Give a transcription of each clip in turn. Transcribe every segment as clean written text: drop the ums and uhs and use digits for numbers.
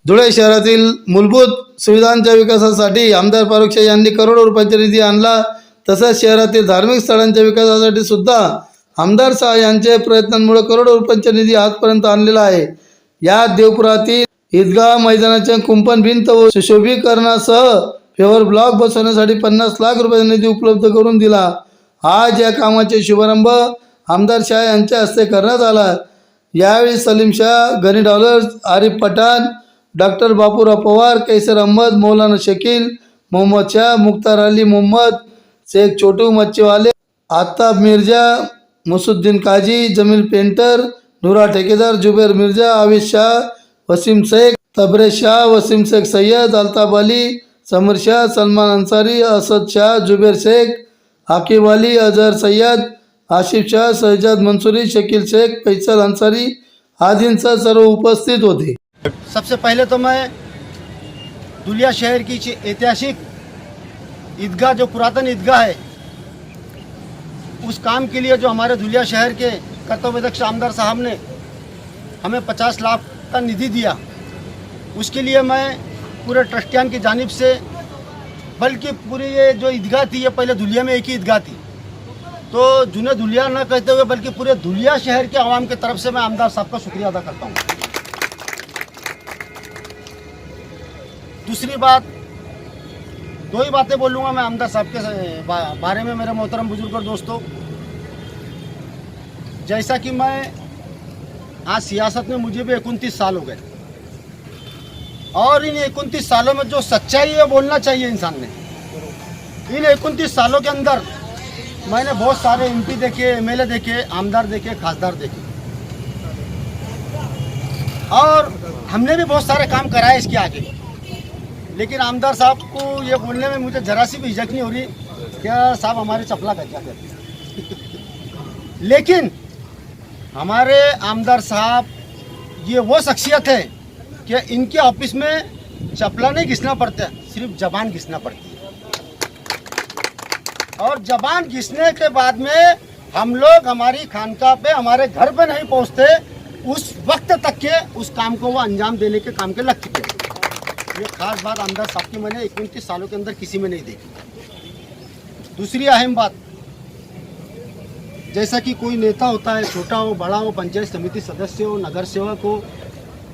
धुळे शहरातील मूलभूत सुविधांच्या विकासासाठी आमदार फारुख शाह यांनी करोडो रुपयांचा निधी आणला। तसेच शहरातील धार्मिक स्थळांच्या विकासासाठी सुद्धा आमदार शाह यांच्या प्रयत्नांमुळे करोडो रुपयांचा निधी आजपर्यंत आणलेला आहे। या देवपुरातील ईदगाह मैदानाच्या कुंपण भिंत व सुशोभीकरणासह फेवर ब्लॉक बसवण्यासाठी 50 लाख रुपयांचा निधी उपलब्ध करून दिला। आज या कामाचे शुभारंभ आमदार शाह यांच्या हस्ते करण्यात आला। यावेळी सलीम शाह, गनी डॉलर्स, आरिफ पठाण, डॉक्टर बापूराव पवार, कैसर अहमद, मौलाना शकील, मोहम्मद शाह, मुख्तार अली मोहम्मद, शेख छोटू मच्छीवाले, आताब मिर्जा, मुसुद्दीन काजी, जमील पेंटर, नूरा ठेकेदार, जुबेर मिर्जा, आविद शाह, वसीम शेख, तबरे शाह, वसीम शेख सैयद, अल्ताफ अली, समर शाह, सलमान अंसारी, असद शाह, जुबेर शेख, आकिब अली, अजहर सैयद, आशिफ शाह, सज्जाद मंसूरी, शकील शेख, फैसल अंसारी आदींसह सर्व उपस्थित होते। सबसे पहले तो मैं धुलिया शहर की ऐतिहासिक ईदगाह, जो पुरातन ईदगाह है, उस काम के लिए जो हमारे धुलिया शहर के कर्तव्यदक्ष आमदार साहब ने हमें 50 लाख का निधि दिया, उसके लिए मैं पूरे ट्रस्टियान की जानिब से, बल्कि पूरी ये जो ईदगाह थी ये पहले धुलिया में एक ही ईदगाह थी, तो जुने धुलिया न कहते हुए बल्कि पूरे धुलिया शहर के आवाम की तरफ से मैं आमदार साहब का शुक्रिया अदा करता हूँ। दूसरी बात, दो ही बातें बोलूँगा मैं आमदार साहब के बारे में। मेरे मोहतरम बुजुर्ग और दोस्तों, जैसा कि मैं आज सियासत में मुझे भी 29 साल हो गए, और इन 29 सालों में जो सच्चाई है बोलना चाहिए इंसान ने। इन 29 सालों के अंदर मैंने बहुत सारे एमपी देखे, एमएलए देखे, आमदार देखे, खासदार देखे, और हमने भी बहुत सारे काम कराए इसके आगे। लेकिन आमदार साहब को ये बोलने में मुझे जरा सी भी हिचक नहीं हो रही क्या साहब हमारे चपला गज्जा करते। लेकिन हमारे आमदार साहब ये वो शख्सियत है कि इनके ऑफिस में चपला नहीं घिसना पड़ता, सिर्फ जबान घिसना पड़ती है, और जबान घिसने के बाद में हम लोग हमारी खानका पे, हमारे घर पे नहीं पहुंचते, उस वक्त तक के उस काम को वो अंजाम देने के काम के लग चुके हैं। ये खास बात आमदार साहब की मैंने 29 सालों के अंदर किसी में नहीं देखी। दूसरी अहम बात, जैसा कि कोई नेता होता है, छोटा हो बड़ा हो, पंचायत समिति सदस्य हो, नगर सेवक हो,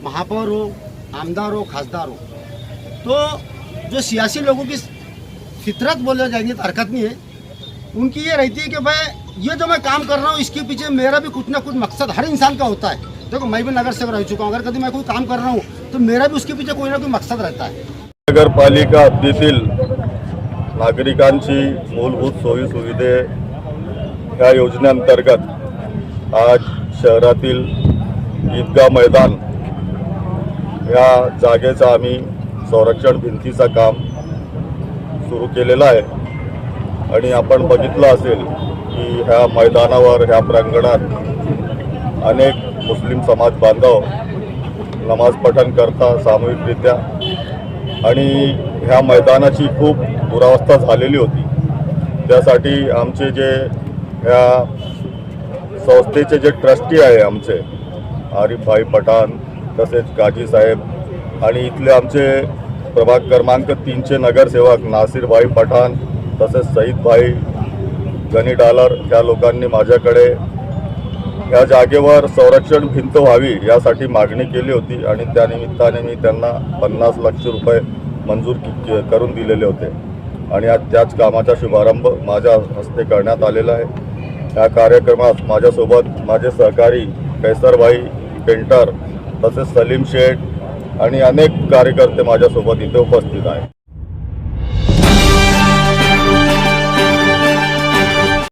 महापौर हो, आमदार हो, खासदार हो, तो जो सियासी लोगों की फितरत बोले जाएंगे तो हरकत नहीं है, उनकी ये रहती है कि भाई ये जो मैं काम कर रहा हूँ इसके पीछे मेरा भी कुछ ना कुछ मकसद हर इंसान का होता है। देखो मैं भी नगर सेवक रह चुका हूँ, अगर कभी मैं कोई काम कर रहा हूँ तो मेरा भी उसके पीछे कोई ना कोई मकसद रहता है। नगरपालिका हद्दीतील नागरिकांची मूलभूत सोयी सुविधे या योजनेअंतर्गत आज शहरातील ईदगाह मैदान या जागेचं आम्ही संरक्षण भिंतीचं काम सुरू केलेलं आहे। आणि आपण बघितलं असेल की ह्या मैदानावर, ह्या प्रांगणात अनेक मुस्लिम समाज बांधव नमाज पठण करता सामूहिकरित्या, आणि ह्या मैदानाची खूप दुरावस्था झालेली होती। त्यासाठी आमचे जे ह्या संस्थेचे जे ट्रस्टी आहे आमचे आरिफ भाई पठाण, तसेच काजी साहेब, आणि इथले आमचे प्रभाग क्रमांक 3चे नगरसेवक नासिर भाई पठाण, तसेच सईद भाई, गनी डॉलर, त्या लोकांनी माझ्याकडे या जागेवर संरक्षण भिंत व्हावी यासाठी मागणी केली होती, आणि त्या निमित्ताने मी त्यांना 50 लाख रुपये मंजूर करून दिलेले होते, आणि आज त्याच कामाचा शुभारंभ माझ्या हस्ते करण्यात आलेला आहे। या कार्यक्रमात माझ्यासोबत माझे सहकारी कैसर भाई पेंटर, तसेच सलीम शेठ आणि अनेक कार्यकर्ते माझ्यासोबत इथे उपस्थित आहेत।